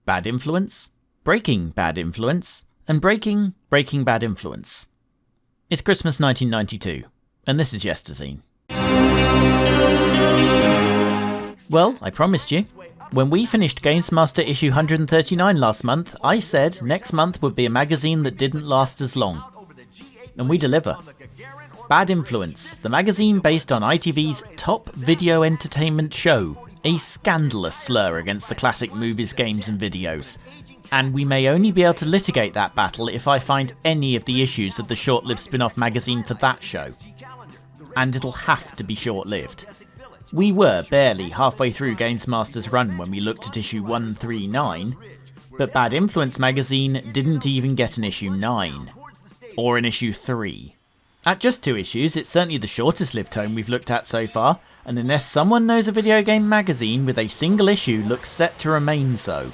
Bad Influence, Breaking Bad Influence, and Breaking Bad Influence. It's Christmas 1992, and this is Yesterzine. Well, I promised you. When we finished Games Master issue 139 last month, I said next month would be a magazine that didn't last as long. And we deliver. Bad Influence, the magazine based on ITV's top video entertainment show, a scandalous slur against the classic movies, games and videos. And we may only be able to litigate that battle if I find any of the issues of the short-lived spin-off magazine for that show. And it'll have to be short-lived. We were barely halfway through Games Master's run when we looked at issue 139, but Bad Influence magazine didn't even get an issue 9. Or an issue 3. At just 2 issues, it's certainly the shortest lived tome we've looked at so far, and unless someone knows a video game magazine with a single issue looks set to remain so.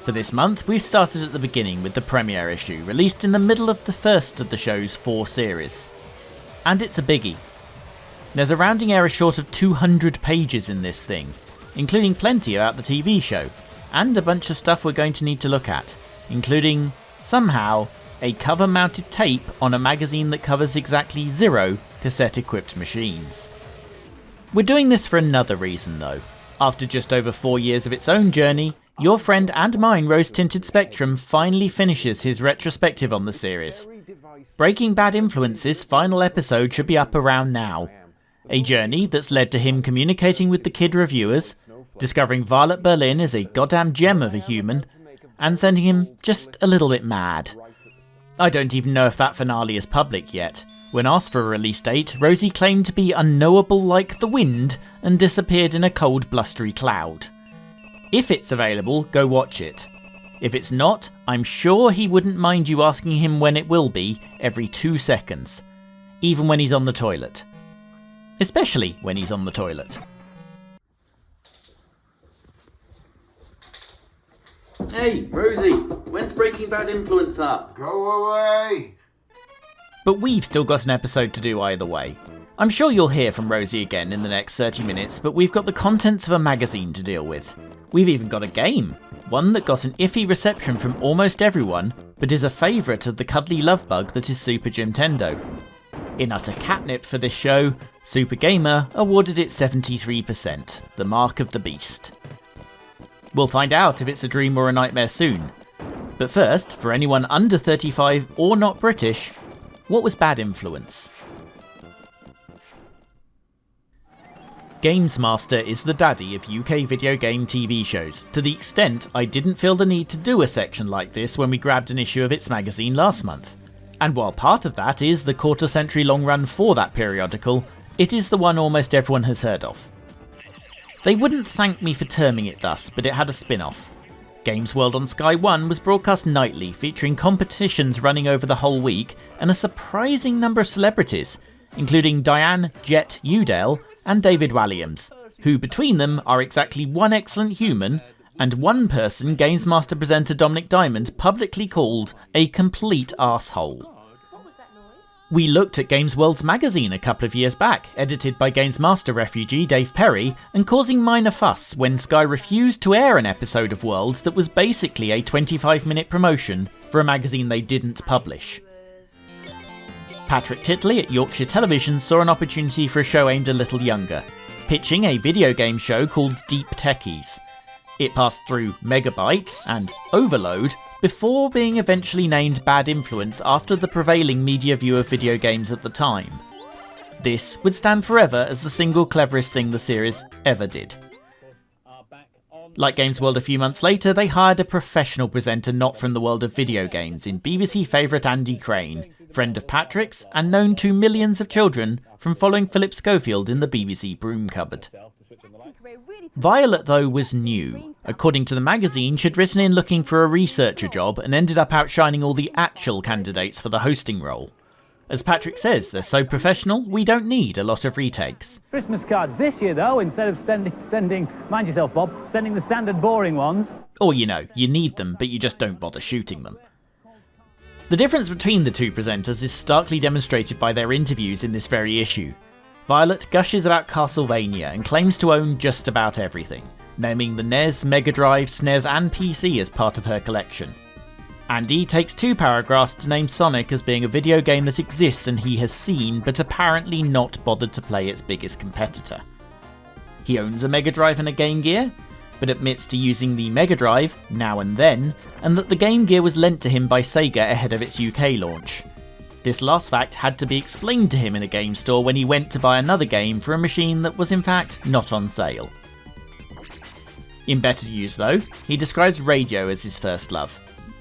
For this month, we've started at the beginning with the premiere issue, released in the middle of the first of the show's 4 series. And it's a biggie. There's a rounding error short of 200 pages in this thing, including plenty about the TV show, and a bunch of stuff we're going to need to look at, including, somehow, a cover-mounted tape on a magazine that covers exactly 0 cassette-equipped machines. We're doing this for another reason though. After just over 4 years of its own journey, your friend and mine Rose-Tinted Spectrum finally finishes his retrospective on the series. Breaking Bad Influence's final episode should be up around now. A journey that's led to him communicating with the kid reviewers, discovering Violet Berlin is a goddamn gem of a human, and sending him just a little bit mad. I don't even know if that finale is public yet. When asked for a release date, Rosie claimed to be unknowable like the wind and disappeared in a cold blustery cloud. If it's available, go watch it. If it's not, I'm sure he wouldn't mind you asking him when it will be every 2 seconds. Even when he's on the toilet. Especially when he's on the toilet. Hey, Rosie, when's Breaking Bad Influence up? Go away! But we've still got an episode to do either way. I'm sure you'll hear from Rosie again in the next 30 minutes, but we've got the contents of a magazine to deal with. We've even got a game, one that got an iffy reception from almost everyone, but is a favourite of the cuddly love bug that is Super Jimtendo. In utter catnip for this show, Super Gamer awarded it 73%, the mark of the beast. We'll find out if it's a dream or a nightmare soon. But first, for anyone under 35 or not British, what was Bad Influence? Games Master is the daddy of UK video game TV shows, to the extent I didn't feel the need to do a section like this when we grabbed an issue of its magazine last month. And while part of that is the quarter-century long run for that periodical, it is the one almost everyone has heard of. They wouldn't thank me for terming it thus, but it had a spin-off. Games World on Sky 1 was broadcast nightly, featuring competitions running over the whole week, and a surprising number of celebrities, including Diane Jet Udell and David Walliams, who between them are exactly one excellent human, and one person Games Master presenter Dominic Diamond publicly called a complete arsehole. We looked at Games World's magazine a couple of years back, edited by Games Master refugee Dave Perry, and causing minor fuss when Sky refused to air an episode of World that was basically a 25-minute promotion for a magazine they didn't publish. Patrick Titley at Yorkshire Television saw an opportunity for a show aimed a little younger, pitching a video game show called Deep Techies. It passed through Megabyte and Overload before being eventually named Bad Influence after the prevailing media view of video games at the time. This would stand forever as the single cleverest thing the series ever did. Like Games World a few months later, they hired a professional presenter not from the world of video games in BBC favourite Andy Crane, friend of Patrick's and known to millions of children from following Philip Schofield in the BBC broom cupboard. Violet, though, was new. According to the magazine, she'd written in looking for a researcher job and ended up outshining all the actual candidates for the hosting role. As Patrick says, they're so professional, we don't need a lot of retakes. Christmas cards this year, though, instead of sending, mind yourself, Bob, sending the standard boring ones. Or, you know, you need them, but you just don't bother shooting them. The difference between the two presenters is starkly demonstrated by their interviews in this very issue. Violet gushes about Castlevania and claims to own just about everything, naming the NES, Mega Drive, SNES and PC as part of her collection. Andy takes 2 paragraphs to name Sonic as being a video game that exists and he has seen, but apparently not bothered to play its biggest competitor. He owns a Mega Drive and a Game Gear, but admits to using the Mega Drive now and then, and that the Game Gear was lent to him by Sega ahead of its UK launch. This last fact had to be explained to him in a game store when he went to buy another game for a machine that was in fact not on sale. In better news though, he describes radio as his first love.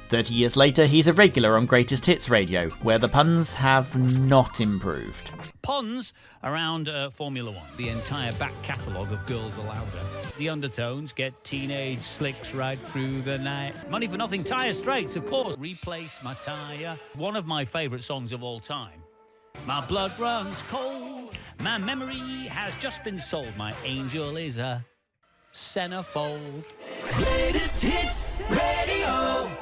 30 years later, he's a regular on Greatest Hits Radio, where the puns have not improved. Puns around Formula One. The entire back catalogue of Girls Aloud. The undertones get teenage slicks right through the night. Money for Nothing, Tyre Straits, of course. Replace my tyre. One of my favourite songs of all time. My blood runs cold. My memory has just been sold. My angel is a centerfold. Greatest Hits Radio.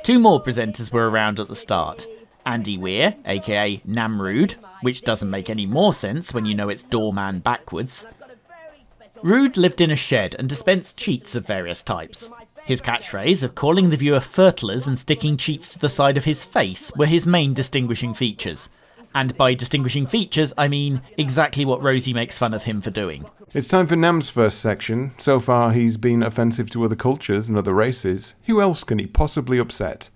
2 more presenters were around at the start. Andy Weir, aka Namrude, which doesn't make any more sense when you know it's doorman backwards. Rude lived in a shed and dispensed cheats of various types. His catchphrase of calling the viewer fertilers and sticking cheats to the side of his face were his main distinguishing features. And by distinguishing features, I mean exactly what Rosie makes fun of him for doing. It's time for Nam's first section. So far he's been offensive to other cultures and other races. Who else can he possibly upset?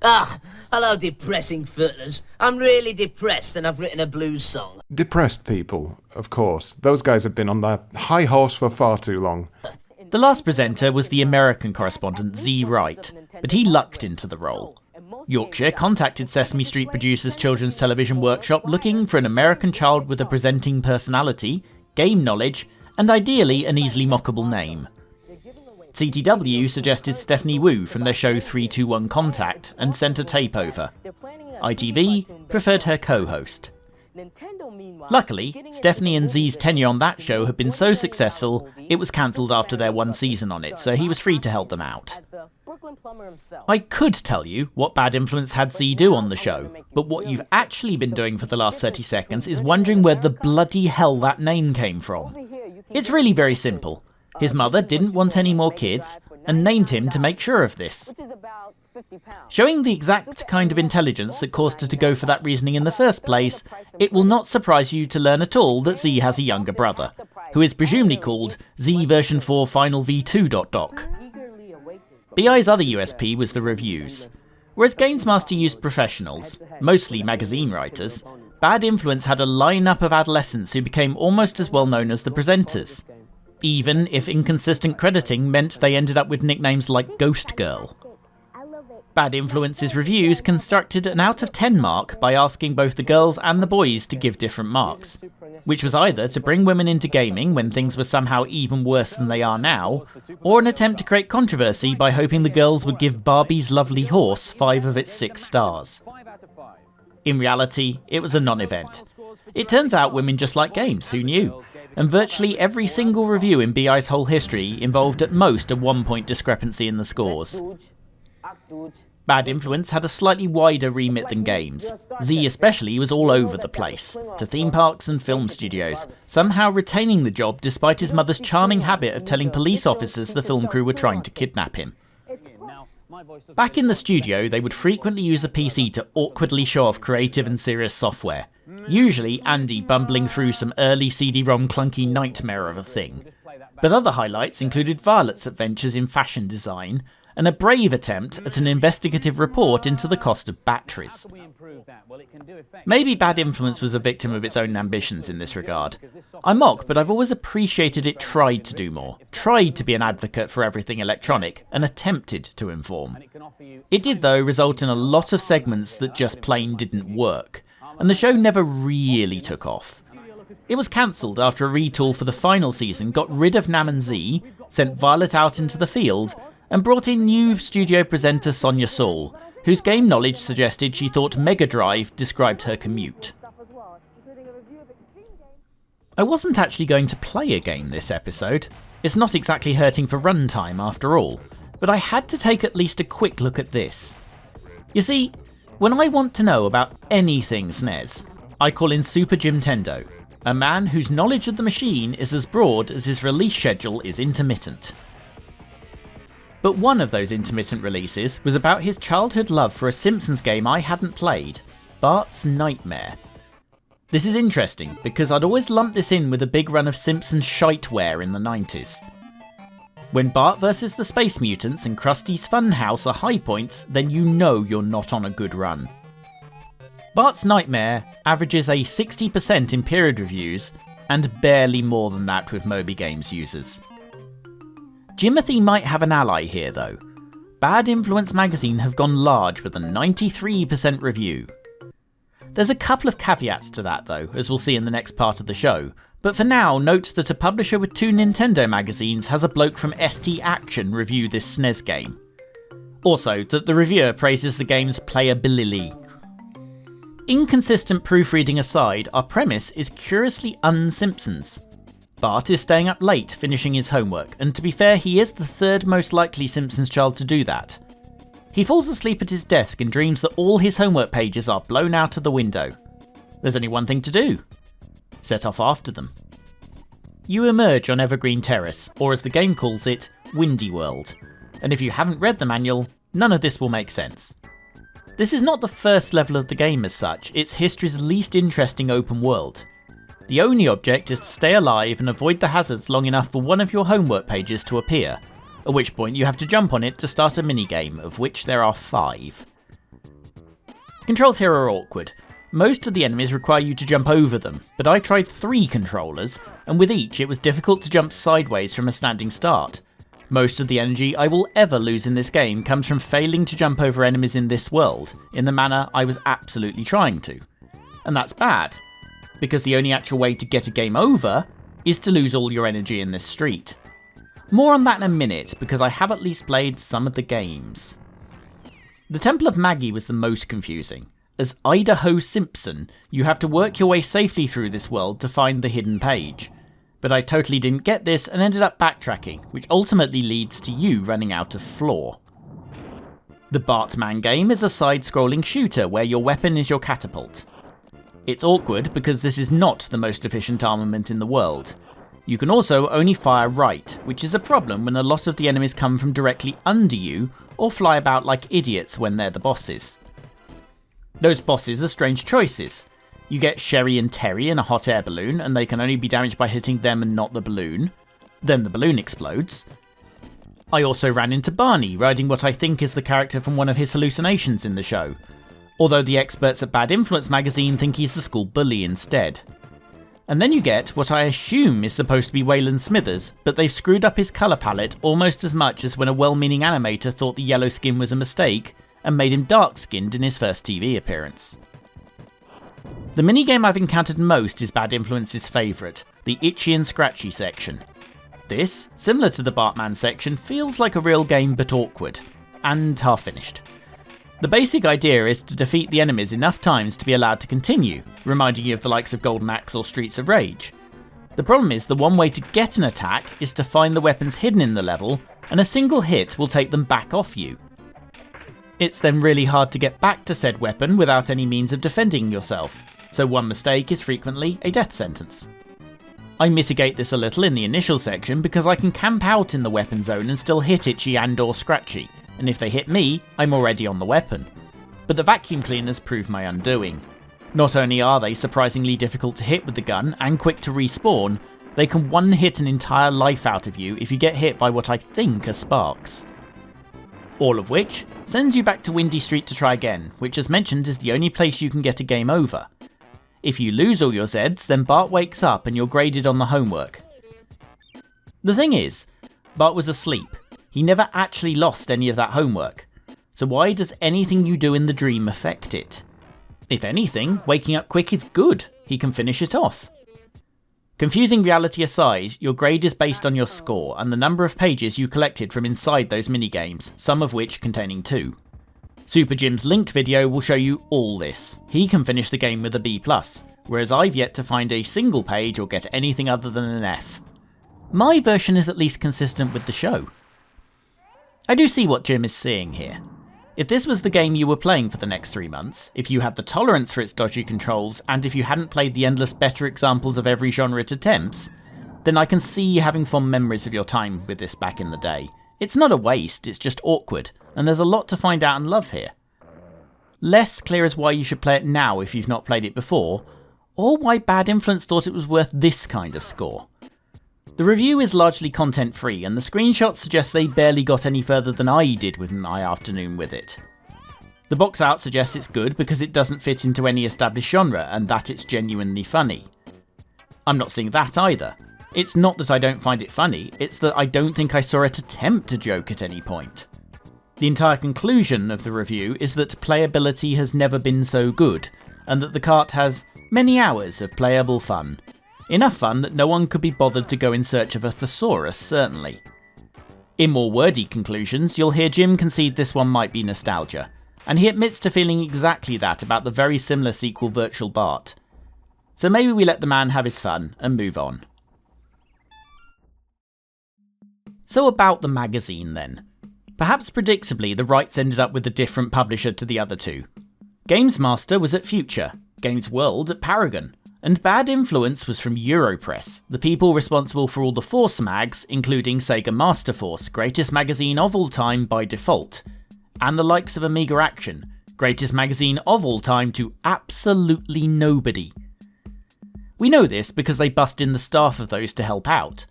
Hello depressing footers. I'm really depressed and I've written a blues song. Depressed people, of course. Those guys have been on their high horse for far too long. The last presenter was the American correspondent Z Wright, but he lucked into the role. Yorkshire contacted Sesame Street producers Children's Television Workshop looking for an American child with a presenting personality, game knowledge, and ideally an easily mockable name. CTW suggested Stephanie Wu from their show 321 Contact and sent a tape over. ITV preferred her co-host. Luckily, Stephanie and Z's tenure on that show had been so successful, it was cancelled after their 1 season on it, so he was free to help them out. I could tell you what bad influence had Z do on the show, but what you've actually been doing for the last 30 seconds is wondering where the bloody hell that name came from. It's really very simple. His mother didn't want any more kids, and named him to make sure of this. Showing the exact kind of intelligence that caused her to go for that reasoning in the first place, it will not surprise you to learn at all that Z has a younger brother, who is presumably called Z version 4 Final V2. BI's other USP was the reviews. Whereas Games Master used professionals, mostly magazine writers, Bad Influence had a lineup of adolescents who became almost as well known as the presenters, even if inconsistent crediting meant they ended up with nicknames like Ghost Girl. Bad Influence's reviews constructed an out of 10 mark by asking both the girls and the boys to give different marks, which was either to bring women into gaming when things were somehow even worse than they are now, or an attempt to create controversy by hoping the girls would give Barbie's Lovely Horse 5 of its 6 stars. In reality, it was a non-event. It turns out women just like games, who knew? And virtually every single review in BI's whole history involved at most a 1-point discrepancy in the scores. Bad Influence had a slightly wider remit than games. Z especially was all over the place, to theme parks and film studios, somehow retaining the job despite his mother's charming habit of telling police officers the film crew were trying to kidnap him. Back in the studio, they would frequently use a PC to awkwardly show off creative and serious software, usually Andy bumbling through some early CD-ROM clunky nightmare of a thing. But other highlights included Violet's adventures in fashion design, and a brave attempt at an investigative report into the cost of batteries. Maybe Bad Influence was a victim of its own ambitions in this regard. I mock, but I've always appreciated it tried to do more, tried to be an advocate for everything electronic, and attempted to inform. It did, though, result in a lot of segments that just plain didn't work, and the show never really took off. It was cancelled after a retool for the final season got rid of Nam and Z, sent Violet out into the field, and brought in new studio presenter Sonia Saul, whose game knowledge suggested she thought Mega Drive described her commute. I wasn't actually going to play a game this episode. It's not exactly hurting for runtime after all, but I had to take at least a quick look at this. You see, when I want to know about anything SNES, I call in Super Jimtendo, a man whose knowledge of the machine is as broad as his release schedule is intermittent. But one of those intermittent releases was about his childhood love for a Simpsons game I hadn't played, Barts Nightmare. This is interesting because I'd always lumped this in with a big run of Simpsons shiteware in the 90s. When Bart vs the Space Mutants and Krusty's Funhouse are high points, then you know you're not on a good run. Barts Nightmare averages a 60% in period reviews, and barely more than that with Moby Games users. Jimothy might have an ally here though. Bad Influence magazine have gone large with a 93% review. There's a couple of caveats to that though, as we'll see in the next part of the show, but for now note that a publisher with 2 Nintendo magazines has a bloke from ST Action review this SNES game. Also, that the reviewer praises the game's playability. Inconsistent proofreading aside, our premise is curiously un-Simpsons. Bart is staying up late finishing his homework, and to be fair, he is the 3rd most likely Simpsons child to do that. He falls asleep at his desk and dreams that all his homework pages are blown out of the window. There's only one thing to do. Set off after them. You emerge on Evergreen Terrace, or as the game calls it, Windy World. And if you haven't read the manual, none of this will make sense. This is not the first level of the game as such, it's history's least interesting open world. The only object is to stay alive and avoid the hazards long enough for one of your homework pages to appear, at which point you have to jump on it to start a minigame, of which there are 5. Controls here are awkward. Most of the enemies require you to jump over them, but I tried 3 controllers, and with each it was difficult to jump sideways from a standing start. Most of the energy I will ever lose in this game comes from failing to jump over enemies in this world, in the manner I was absolutely trying to. And that's bad, because the only actual way to get a game over is to lose all your energy in this street. More on that in a minute, because I have at least played some of the games. The Temple of Maggie was the most confusing. As Idaho Simpson, you have to work your way safely through this world to find the hidden page. But I totally didn't get this and ended up backtracking, which ultimately leads to you running out of floor. The Bartman game is a side-scrolling shooter where your weapon is your catapult. It's awkward because this is not the most efficient armament in the world. You can also only fire right, which is a problem when a lot of the enemies come from directly under you or fly about like idiots when they're the bosses. Those bosses are strange choices. You get Sherry and Terry in a hot air balloon, and they can only be damaged by hitting them and not the balloon. Then the balloon explodes. I also ran into Barney, riding what I think is the character from one of his hallucinations in the show, although the experts at Bad Influence magazine think he's the school bully instead. And then you get what I assume is supposed to be Waylon Smithers, but they've screwed up his colour palette almost as much as when a well-meaning animator thought the yellow skin was a mistake and made him dark-skinned in his first TV appearance. The minigame I've encountered most is Bad Influence's favourite, the Itchy and Scratchy section. This, similar to the Bartman section, feels like a real game but awkward, and half-finished. The basic idea is to defeat the enemies enough times to be allowed to continue, reminding you of the likes of Golden Axe or Streets of Rage. The problem is the one way to get an attack is to find the weapons hidden in the level, and a single hit will take them back off you. It's then really hard to get back to said weapon without any means of defending yourself, so one mistake is frequently a death sentence. I mitigate this a little in the initial section because I can camp out in the weapon zone and still hit Itchy and or Scratchy, and if they hit me, I'm already on the weapon. But the vacuum cleaners prove my undoing. Not only are they surprisingly difficult to hit with the gun and quick to respawn, they can one-hit an entire life out of you if you get hit by what I think are sparks. All of which sends you back to Windy Street to try again, which as mentioned is the only place you can get a game over. If you lose all your Zeds, then Bart wakes up and you're graded on the homework. The thing is, Bart was asleep. He never actually lost any of that homework. So why does anything you do in the dream affect it? If anything, waking up quick is good. He can finish it off. Confusing reality aside, your grade is based on your score and the number of pages you collected from inside those minigames, some of which containing 2. Super Jim's linked video will show you all this. He can finish the game with a B+, whereas I've yet to find a single page or get anything other than an F. My version is at least consistent with the show. I do see what Jim is seeing here. If this was the game you were playing for the next 3 months, if you had the tolerance for its dodgy controls, and if you hadn't played the endless better examples of every genre it attempts, then I can see you having fond memories of your time with this back in the day. It's not a waste, it's just awkward, and there's a lot to find out and love here. Less clear as why you should play it now if you've not played it before, or why Bad Influence thought it was worth this kind of score. The review is largely content free, and the screenshots suggest they barely got any further than I did with my afternoon with it. The box art suggests it's good because it doesn't fit into any established genre, and that it's genuinely funny. I'm not seeing that either. It's not that I don't find it funny, it's that I don't think I saw it attempt to joke at any point. The entire conclusion of the review is that playability has never been so good, and that the cart has many hours of playable fun. Enough fun that no one could be bothered to go in search of a thesaurus, certainly. In more wordy conclusions, you'll hear Jim concede this one might be nostalgia, and he admits to feeling exactly that about the very similar sequel Virtual Bart. So maybe we let the man have his fun and move on. So about the magazine then. Perhaps predictably, the rights ended up with a different publisher to the other two. Games Master was at Future, Games World at Paragon, and Bad Influence was from Europress, the people responsible for all the Force mags, including Sega Master Force, greatest magazine of all time by default, and the likes of Amiga Action, greatest magazine of all time to absolutely nobody. We know this because they bust in the staff of those to help out,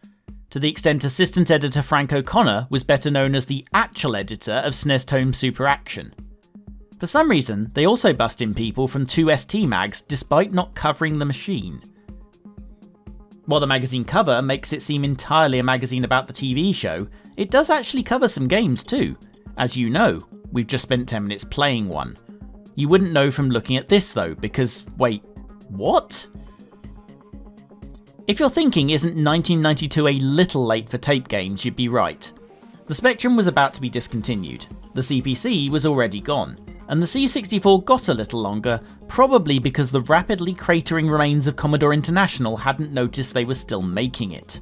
to the extent assistant editor Frank O'Connor was better known as the actual editor of SNES Tome Super Action. For some reason, they also bust in people from 2ST mags despite not covering the machine. While the magazine cover makes it seem entirely a magazine about the TV show, it does actually cover some games too. As you know, we've just spent 10 minutes playing one. You wouldn't know from looking at this though, because wait, what? If you're thinking isn't 1992 a little late for tape games, you'd be right. The Spectrum was about to be discontinued, the CPC was already gone, and the C64 got a little longer, probably because the rapidly cratering remains of Commodore International hadn't noticed they were still making it.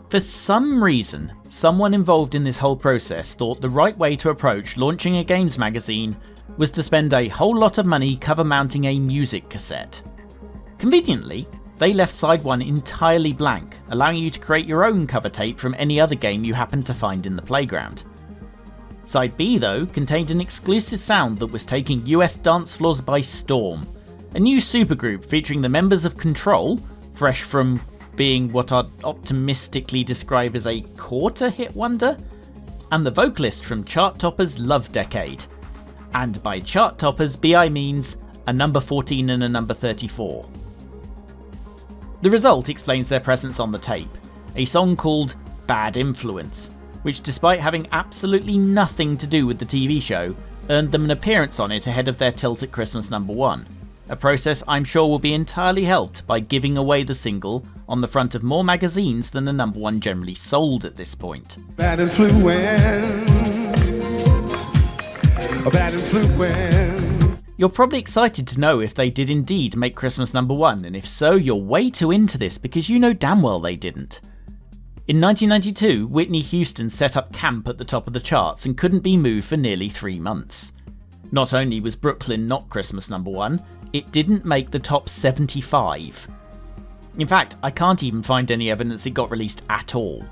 For some reason, someone involved in this whole process thought the right way to approach launching a games magazine was to spend a whole lot of money cover mounting a music cassette. Conveniently, they left side 1 entirely blank, allowing you to create your own cover tape from any other game you happened to find in the playground. Side B, though, contained an exclusive sound that was taking US dance floors by storm. A new supergroup featuring the members of Control, fresh from being what I'd optimistically describe as a quarter-hit wonder, and the vocalist from Chart Toppers' Love Decade. And by Chart Toppers, BI means a number 14 and a number 34. The result explains their presence on the tape, a song called Bad Influence, which despite having absolutely nothing to do with the TV show, earned them an appearance on it ahead of their tilt at Christmas #1, a process I'm sure will be entirely helped by giving away the single on the front of more magazines than the #1 generally sold at this point. Bad influence. A bad influence. You're probably excited to know if they did indeed make Christmas #1, and if so, you're way too into this because you know damn well they didn't. In 1992, Whitney Houston set up camp at the top of the charts and couldn't be moved for nearly 3 months. Not only was Brooklyn not Christmas #1, it didn't make the top 75. In fact, I can't even find any evidence it got released at all.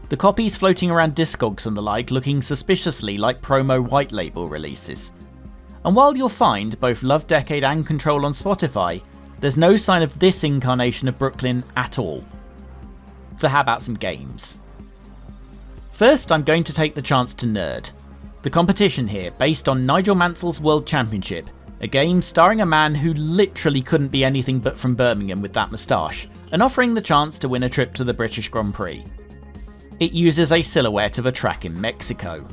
The copies floating around Discogs and the like looking suspiciously like promo white label releases. And while you'll find both Love Decade and Control on Spotify, there's no sign of this incarnation of Brooklyn at all. So how about some games? First, I'm going to take the chance to nerd. The competition here, based on Nigel Mansell's World Championship, a game starring a man who literally couldn't be anything but from Birmingham with that moustache, and offering the chance to win a trip to the British Grand Prix. It uses a silhouette of a track in Mexico.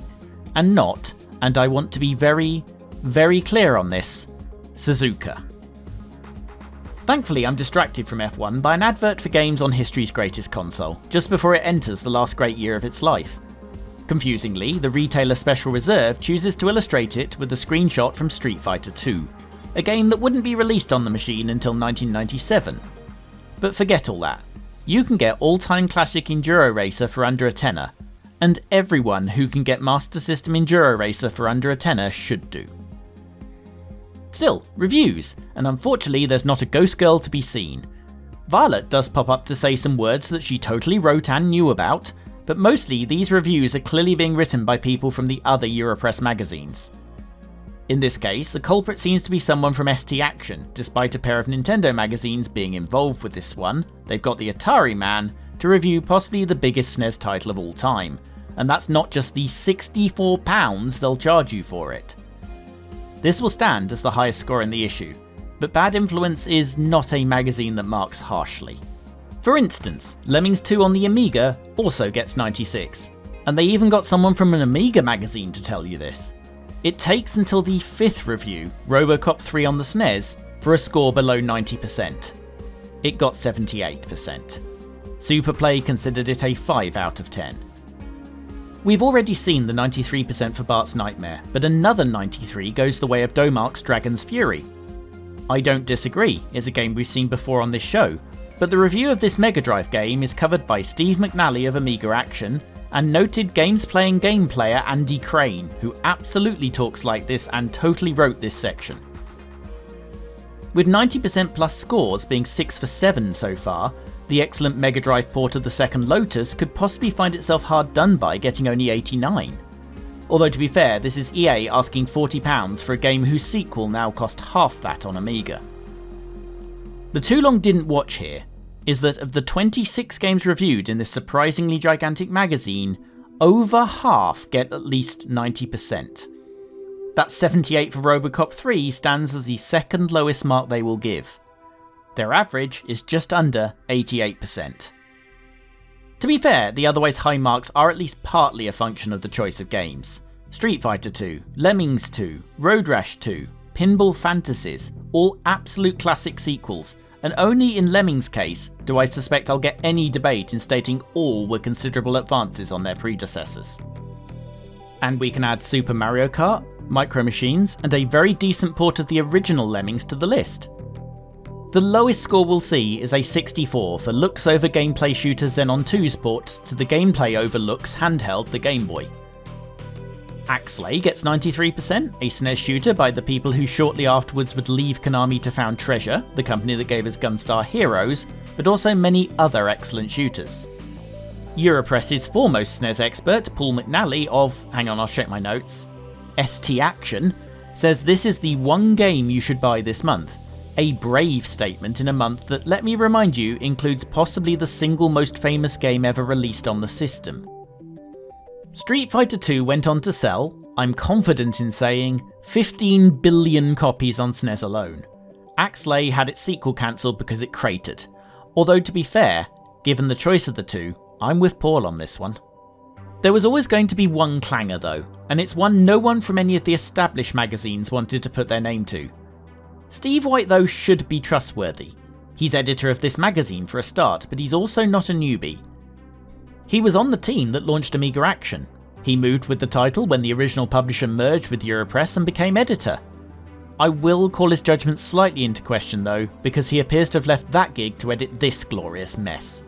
And not, and I want to be very, very clear on this, Suzuka. Thankfully, I'm distracted from F1 by an advert for games on history's greatest console, just before it enters the last great year of its life. Confusingly, the retailer Special Reserve chooses to illustrate it with a screenshot from Street Fighter II, a game that wouldn't be released on the machine until 1997. But forget all that. You can get all-time classic Enduro Racer for under a tenner, and everyone who can get Master System in Jurrasic for under a tenner should do. Still, reviews, and unfortunately there's not a ghost girl to be seen. Violet does pop up to say some words that she totally wrote and knew about, but mostly these reviews are clearly being written by people from the other Europress magazines. In this case, the culprit seems to be someone from ST Action. Despite a pair of Nintendo magazines being involved with this one, they've got the Atari man to review possibly the biggest SNES title of all time, and that's not just the £64 they'll charge you for it. This will stand as the highest score in the issue, but Bad Influence is not a magazine that marks harshly. For instance, Lemmings 2 on the Amiga also gets 96, and they even got someone from an Amiga magazine to tell you this. It takes until the 5th review, Robocop 3 on the SNES, for a score below 90%. It got 78%. Superplay considered it a 5 out of 10. We've already seen the 93% for Barts Nightmare, but another 93 goes the way of Domark's Dragon's Fury. I don't disagree, it's a game we've seen before on this show, but the review of this Mega Drive game is covered by Steve McNally of Amiga Action and noted games playing game player Andy Crane, who absolutely talks like this and totally wrote this section. With 90% plus scores being 6 for 7 so far, the excellent Mega Drive port of the second Lotus could possibly find itself hard done by getting only 89. Although to be fair, this is EA asking £40 for a game whose sequel now cost half that on Amiga. The too long didn't watch here is that of the 26 games reviewed in this surprisingly gigantic magazine, over half get at least 90%. That 78 for Robocop 3 stands as the second lowest mark they will give. Their average is just under 88%. To be fair, the otherwise high marks are at least partly a function of the choice of games. Street Fighter 2, Lemmings 2, Road Rash 2, Pinball Fantasies, all absolute classic sequels, and only in Lemmings' case do I suspect I'll get any debate in stating all were considerable advances on their predecessors. And we can add Super Mario Kart, Micro Machines, and a very decent port of the original Lemmings to the list. The lowest score we'll see is a 64 for looks over gameplay shooter Xenon 2's port to the gameplay over looks handheld the Game Boy. Axlay gets 93%, a SNES shooter by the people who shortly afterwards would leave Konami to found Treasure, the company that gave us Gunstar Heroes, but also many other excellent shooters. Europress's foremost SNES expert, Paul McNally of, hang on I'll check my notes, ST Action, says this is the one game you should buy this month. A brave statement in a month that, let me remind you, includes possibly the single most famous game ever released on the system. Street Fighter 2 went on to sell, I'm confident in saying, 15 billion copies on SNES alone. Axlay had its sequel cancelled because it cratered. Although to be fair, given the choice of the two, I'm with Paul on this one. There was always going to be one clanger though, and it's one no one from any of the established magazines wanted to put their name to. Steve White though should be trustworthy. He's editor of this magazine for a start, but he's also not a newbie. He was on the team that launched Amiga Action. He moved with the title when the original publisher merged with Europress and became editor. I will call his judgment slightly into question though, because he appears to have left that gig to edit this glorious mess.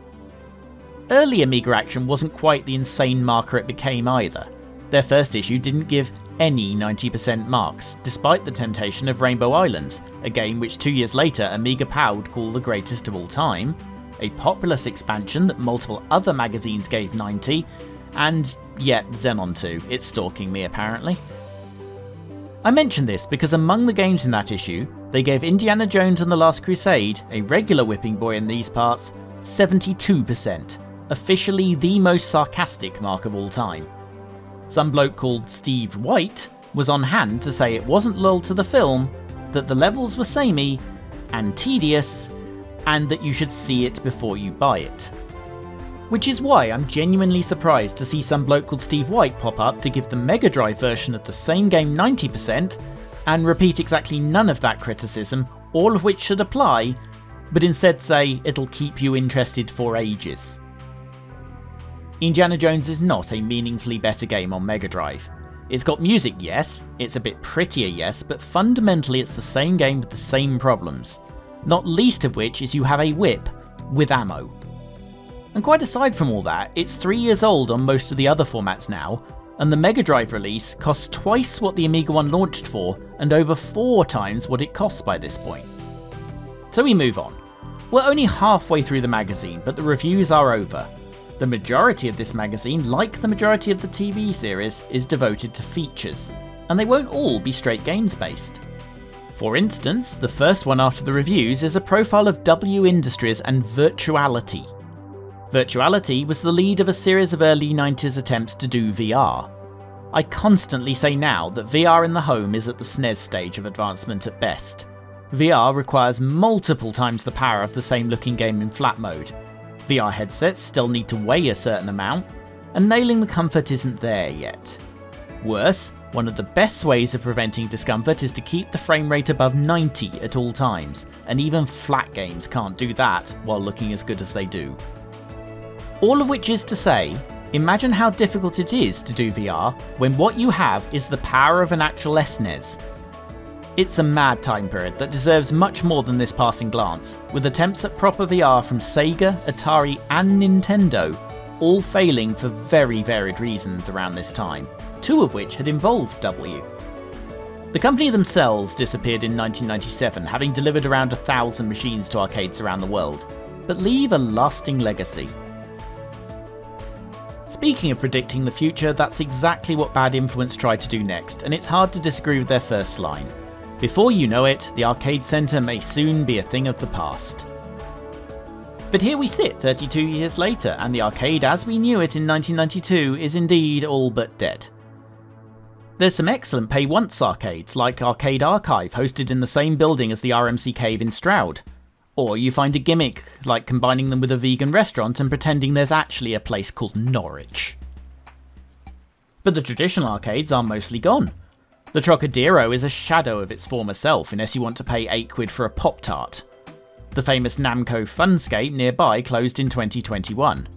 Early Amiga Action wasn't quite the insane marker it became either. Their first issue didn't give any 90% marks, despite the temptation of Rainbow Islands, a game which 2 years later Amiga POW would call the greatest of all time, a Populous expansion that multiple other magazines gave 90, and yet Xenon 2, it's stalking me apparently. I mention this because among the games in that issue, they gave Indiana Jones and the Last Crusade, a regular whipping boy in these parts, 72%, officially the most sarcastic mark of all time. Some bloke called Steve White was on hand to say it wasn't loyal to the film, that the levels were samey and tedious, and that you should see it before you buy it. Which is why I'm genuinely surprised to see some bloke called Steve White pop up to give the Mega Drive version of the same game 90% and repeat exactly none of that criticism, all of which should apply, but instead say it'll keep you interested for ages. Indiana Jones is not a meaningfully better game on Mega Drive. It's got music, yes, it's a bit prettier, yes, but fundamentally it's the same game with the same problems. Not least of which is you have a whip with ammo. And quite aside from all that, it's 3 years old on most of the other formats now, and the Mega Drive release costs twice what the Amiga one launched for, and over 4 times what it costs by this point. So we move on. We're only halfway through the magazine, but the reviews are over. The majority of this magazine, like the majority of the TV series, is devoted to features, and they won't all be straight games based. For instance, the first one after the reviews is a profile of W Industries and Virtuality. Virtuality was the lead of a series of early 90s attempts to do VR. I constantly say now that VR in the home is at the SNES stage of advancement at best. VR requires multiple times the power of the same looking game in flat mode. VR headsets still need to weigh a certain amount, and nailing the comfort isn't there yet. Worse, one of the best ways of preventing discomfort is to keep the frame rate above 90 at all times, and even flat games can't do that while looking as good as they do. All of which is to say, imagine how difficult it is to do VR when what you have is the power of an actual SNES. It's a mad time period that deserves much more than this passing glance, with attempts at proper VR from Sega, Atari and Nintendo all failing for very varied reasons around this time, 2 of which had involved W. The company themselves disappeared in 1997, having delivered around 1,000 machines to arcades around the world, but leave a lasting legacy. Speaking of predicting the future, that's exactly what Bad Influence tried to do next, and it's hard to disagree with their first line. Before you know it, the arcade centre may soon be a thing of the past. But here we sit 32 years later, and the arcade as we knew it in 1992 is indeed all but dead. There's some excellent pay-once arcades, like Arcade Archive, hosted in the same building as the RMC Cave in Stroud. Or you find a gimmick, like combining them with a vegan restaurant and pretending there's actually a place called Norwich. But the traditional arcades are mostly gone. The Trocadero is a shadow of its former self, unless you want to pay £8 for a Pop-Tart. The famous Namco Funscape nearby closed in 2021.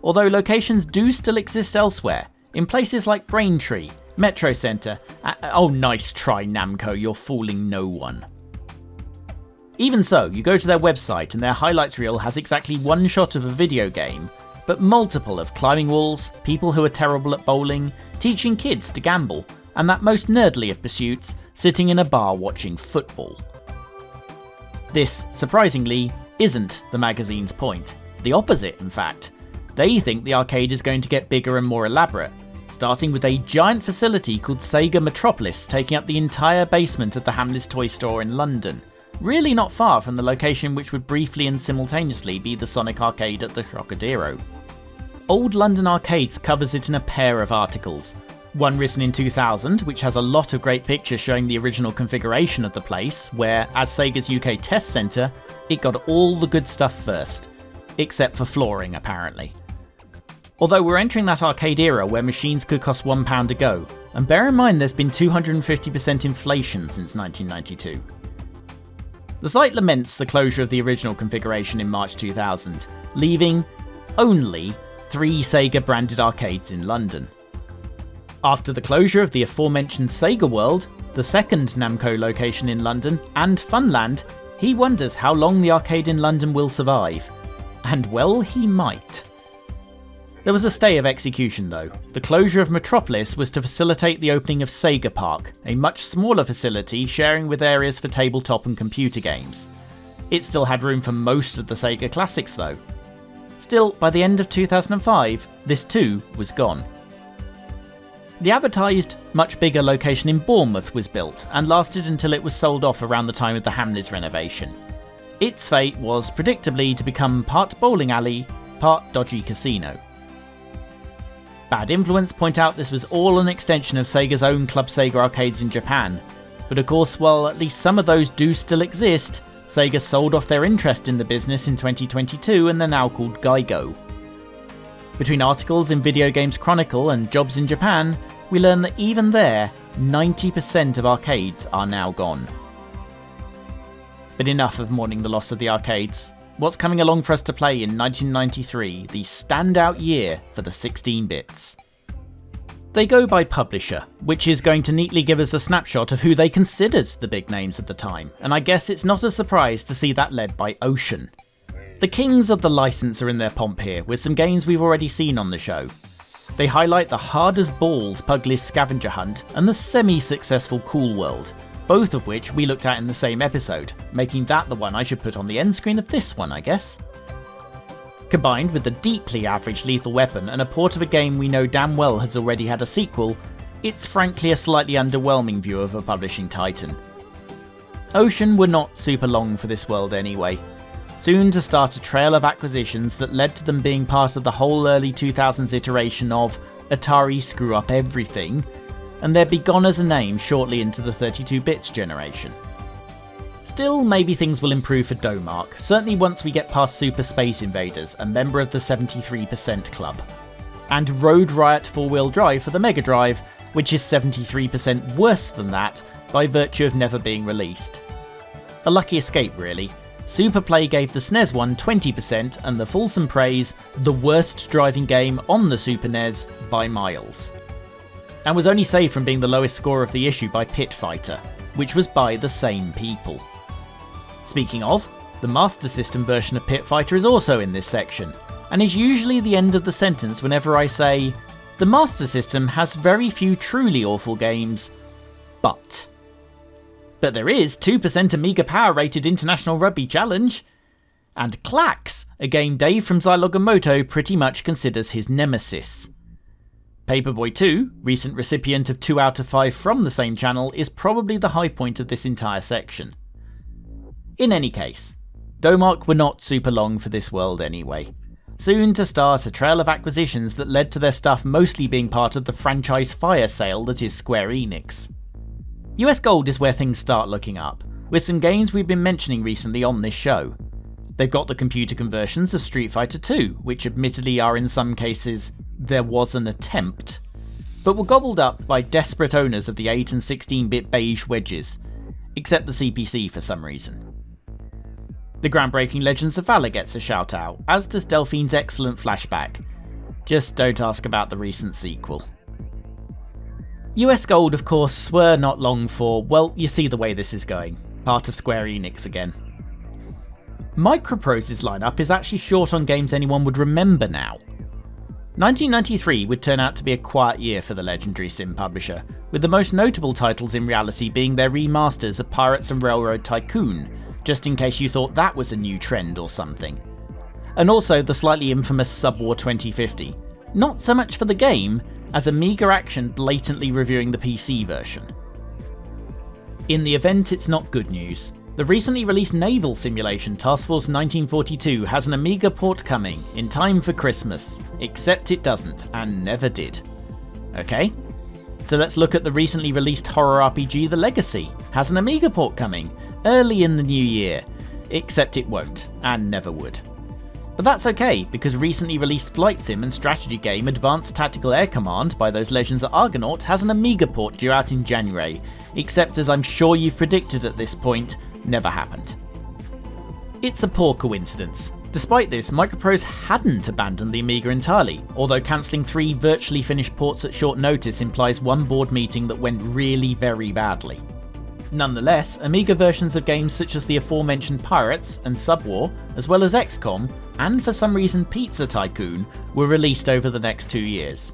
Although locations do still exist elsewhere, in places like Braintree, Metro Centre. Oh, nice try, Namco, you're fooling no one. Even so, you go to their website and their highlights reel has exactly 1 shot of a video game, but multiple of climbing walls, people who are terrible at bowling, teaching kids to gamble, and that most nerdly of pursuits, sitting in a bar watching football. This, surprisingly, isn't the magazine's point. The opposite, in fact. They think the arcade is going to get bigger and more elaborate, starting with a giant facility called Sega Metropolis taking up the entire basement of the Hamleys Toy Store in London, really not far from the location which would briefly and simultaneously be the Sonic Arcade at the Trocadero. Old London Arcades covers it in a pair of articles. One written in 2000, which has a lot of great pictures showing the original configuration of the place, where, as Sega's UK test centre, it got all the good stuff first. Except for flooring, apparently. Although we're entering that arcade era where machines could cost £1 a go, and bear in mind there's been 250% inflation since 1992. The site laments the closure of the original configuration in March 2000, leaving only 3 Sega-branded arcades in London. After the closure of the aforementioned Sega World, the second Namco location in London, and Funland, he wonders how long the arcade in London will survive. And well, he might. There was a stay of execution though. The closure of Metropolis was to facilitate the opening of Sega Park, a much smaller facility sharing with areas for tabletop and computer games. It still had room for most of the Sega classics though. Still, by the end of 2005, this too was gone. The advertised, much bigger location in Bournemouth was built and lasted until it was sold off around the time of the Hamleys renovation. Its fate was predictably to become part bowling alley, part dodgy casino. Bad Influence point out this was all an extension of Sega's own Club Sega arcades in Japan, but of course while at least some of those do still exist, Sega sold off their interest in the business in 2022 and they're now called Gaigo. Between articles in Video Games Chronicle and jobs in Japan, we learn that even there, 90% of arcades are now gone. But enough of mourning the loss of the arcades. What's coming along for us to play in 1993, the standout year for the 16-bits? They go by publisher, which is going to neatly give us a snapshot of who they considered the big names at the time, and I guess it's not a surprise to see that led by Ocean. The kings of the license are in their pomp here, with some games we've already seen on the show. They highlight the hard as balls Pugley's Scavenger Hunt and the semi-successful Cool World, both of which we looked at in the same episode, making that the one I should put on the end screen of this one, I guess. Combined with the deeply average Lethal Weapon and a port of a game we know damn well has already had a sequel, it's frankly a slightly underwhelming view of a publishing titan. Ocean were not super long for this world anyway, soon to start a trail of acquisitions that led to them being part of the whole early 2000s iteration of Atari screw up everything, and they'd be gone as a name shortly into the 32-bits generation. Still, maybe things will improve for Domark, certainly once we get past Super Space Invaders, a member of the 73% club. And Road Riot 4-wheel drive for the Mega Drive, which is 73% worse than that by virtue of never being released. A lucky escape really. Superplay gave the SNES one 20% and the fulsome praise, the worst driving game on the Super NES by miles. And was only saved from being the lowest score of the issue by Pit Fighter, which was by the same people. Speaking of, the Master System version of Pit Fighter is also in this section, and is usually the end of the sentence whenever I say, the Master System has very few truly awful games, but there is 2% Amiga Power rated International Rugby Challenge, and Clax, a game Dave from Zylog and Moto pretty much considers his nemesis. Paperboy 2, recent recipient of 2 out of 5 from the same channel, is probably the high point of this entire section. In any case, Domark were not super long for this world anyway. Soon to start a trail of acquisitions that led to their stuff mostly being part of the franchise fire sale that is Square Enix. US Gold is where things start looking up, with some games we've been mentioning recently on this show. They've got the computer conversions of Street Fighter 2, which admittedly are in some cases, there was an attempt, but were gobbled up by desperate owners of the 8 and 16-bit beige wedges, except the CPC for some reason. The groundbreaking Legends of Valor gets a shout out, as does Delphine's excellent Flashback. Just don't ask about the recent sequel. US Gold, of course, were not long for, well, you see the way this is going. Part of Square Enix again. Microprose's lineup is actually short on games anyone would remember now. 1993 would turn out to be a quiet year for the legendary sim publisher, with the most notable titles in reality being their remasters of Pirates and Railroad Tycoon, just in case you thought that was a new trend or something. And also the slightly infamous Subwar 2050, not so much for the game, as Amiga Action blatantly reviewing the PC version. In the event, it's not good news. The recently released naval simulation Task Force 1942 has an Amiga port coming, in time for Christmas, except it doesn't, and never did. Okay? So let's look at the recently released horror RPG The Legacy, has an Amiga port coming, early in the new year, except it won't, and never would. But that's okay, because recently released flight sim and strategy game Advanced Tactical Air Command by those legends at Argonaut has an Amiga port due out in January, except as I'm sure you've predicted at this point, never happened. It's a poor coincidence. Despite this, Microprose hadn't abandoned the Amiga entirely, although cancelling 3 virtually finished ports at short notice implies one board meeting that went really very badly. Nonetheless, Amiga versions of games such as the aforementioned Pirates and Subwar, as well as XCOM, and for some reason Pizza Tycoon, were released over the next 2 years.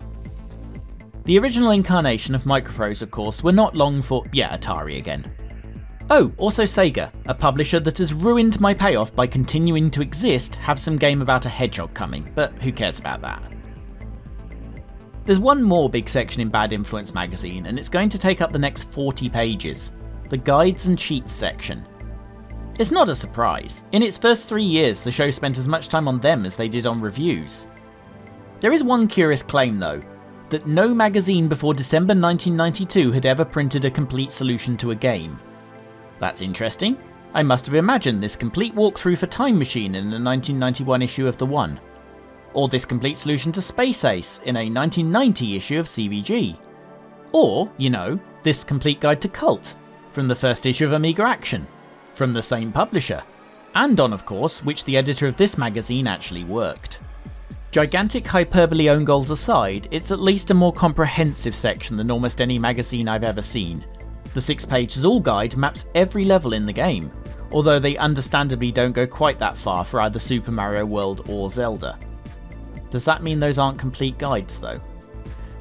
The original incarnation of Microprose, of course, were not long for, Atari again. Oh, also Sega, a publisher that has ruined my payoff by continuing to exist, have some game about a hedgehog coming, but who cares about that? There's one more big section in Bad Influence magazine, and it's going to take up the next 40 pages. The Guides and Cheats section. It's not a surprise. In its first 3 years, the show spent as much time on them as they did on reviews. There is one curious claim though, that no magazine before December 1992 had ever printed a complete solution to a game. That's interesting. I must have imagined this complete walkthrough for Time Machine in a 1991 issue of The One. Or this complete solution to Space Ace in a 1990 issue of CVG. Or, this complete guide to Cult, from the first issue of Amiga Action, from the same publisher, and on, of course, which the editor of this magazine actually worked. Gigantic hyperbole own goals aside, it's at least a more comprehensive section than almost any magazine I've ever seen. The 6-page Zool guide maps every level in the game, although they understandably don't go quite that far for either Super Mario World or Zelda. Does that mean those aren't complete guides though?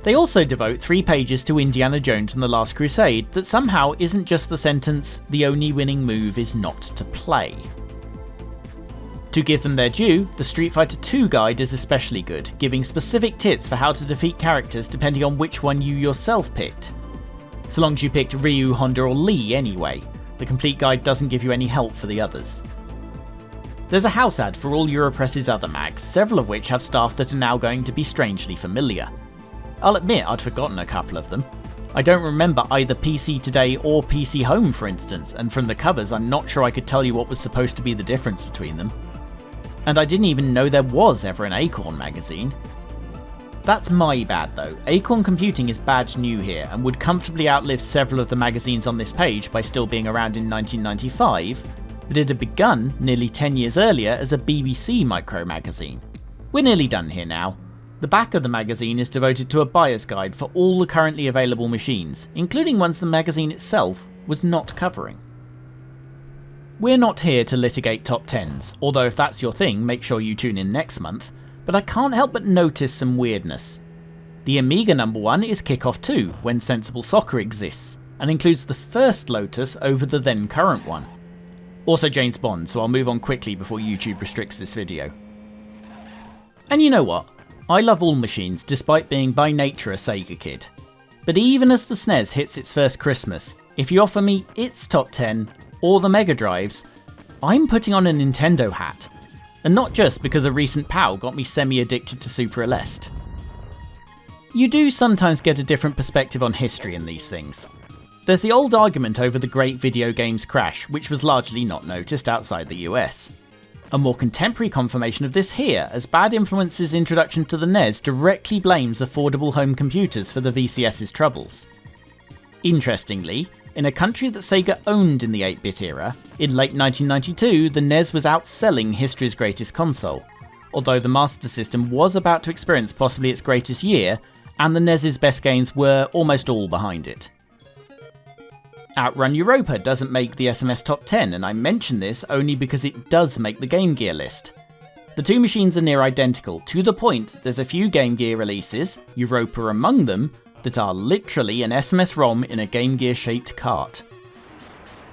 They also devote 3 pages to Indiana Jones and the Last Crusade that somehow isn't just the sentence, "the only winning move is not to play." To give them their due, the Street Fighter II guide is especially good, giving specific tips for how to defeat characters depending on which one you yourself picked. So long as you picked Ryu, Honda or Lee anyway, the complete guide doesn't give you any help for the others. There's a house ad for all Europress's other mags, several of which have staff that are now going to be strangely familiar. I'll admit I'd forgotten a couple of them. I don't remember either PC Today or PC Home for instance, and from the covers I'm not sure I could tell you what was supposed to be the difference between them. And I didn't even know there was ever an Acorn magazine. That's my bad though. Acorn Computing is badge new here and would comfortably outlive several of the magazines on this page by still being around in 1995, but it had begun nearly 10 years earlier as a BBC micro magazine. We're nearly done here now. The back of the magazine is devoted to a buyer's guide for all the currently available machines, including ones the magazine itself was not covering. We're not here to litigate top 10s, although if that's your thing, make sure you tune in next month, but I can't help but notice some weirdness. The Amiga number 1 is Kickoff 2, when Sensible Soccer exists, and includes the first Lotus over the then current one. Also James Bond, so I'll move on quickly before YouTube restricts this video. And you know what? I love all machines despite being by nature a Sega kid. But even as the SNES hits its first Christmas, if you offer me its top 10 or the Mega Drives, I'm putting on a Nintendo hat. And not just because a recent POW got me semi-addicted to Super Celeste. You do sometimes get a different perspective on history in these things. There's the old argument over the Great Video Games crash, which was largely not noticed outside the US. A more contemporary confirmation of this here, as Bad Influence's introduction to the NES directly blames affordable home computers for the VCS's troubles. Interestingly, in a country that Sega owned in the 8-bit era, in late 1992 the NES was outselling history's greatest console, although the Master System was about to experience possibly its greatest year, and the NES's best games were almost all behind it. Outrun Europa doesn't make the SMS top 10, and I mention this only because it does make the Game Gear list. The two machines are near identical, to the point there's a few Game Gear releases, Europa among them, that are literally an SMS-ROM in a Game Gear shaped cart.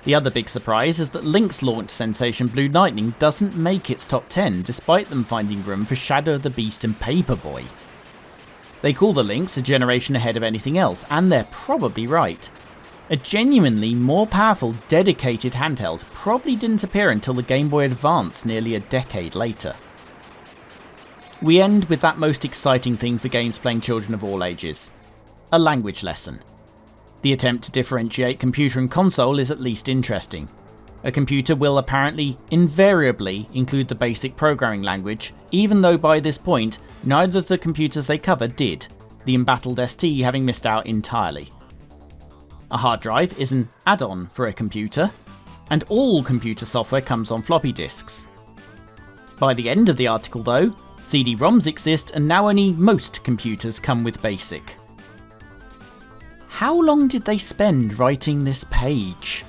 The other big surprise is that Link's launch sensation Blue Lightning doesn't make its top 10 despite them finding room for Shadow of the Beast and Paperboy. They call the Lynx a generation ahead of anything else, and they're probably right. A genuinely more powerful, dedicated handheld probably didn't appear until the Game Boy Advance nearly a decade later. We end with that most exciting thing for games playing children of all ages. A language lesson. The attempt to differentiate computer and console is at least interesting. A computer will apparently invariably include the basic programming language, even though by this point neither of the computers they cover did, the embattled ST having missed out entirely. A hard drive is an add-on for a computer, and all computer software comes on floppy disks. By the end of the article though, CD-ROMs exist and now only most computers come with BASIC. How long did they spend writing this page?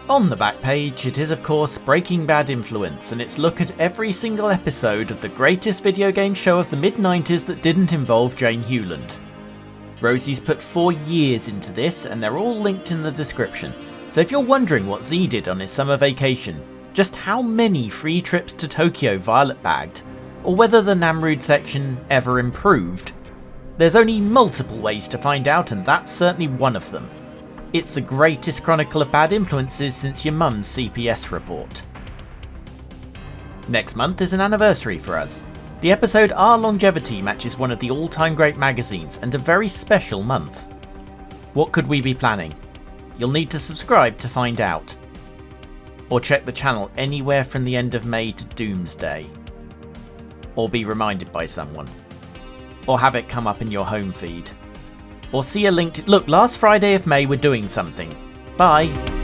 On the back page, it is of course Breaking Bad influence and its look at every single episode of the greatest video game show of the mid-90s that didn't involve Jane Hewland. Rosie's put 4 years into this and they're all linked in the description, so if you're wondering what Z did on his summer vacation, just how many free trips to Tokyo Violet bagged, or whether the Namrude section ever improved, there's only multiple ways to find out and that's certainly one of them. It's the greatest chronicle of bad influences since your mum's CPS report. Next month is an anniversary for us. The episode Our Longevity matches one of the all-time great magazines and a very special month. What could we be planning? You'll need to subscribe to find out. Or check the channel anywhere from the end of May to Doomsday. Or be reminded by someone. Or have it come up in your home feed. Or see a link to... Look, last Friday of May we're doing something. Bye!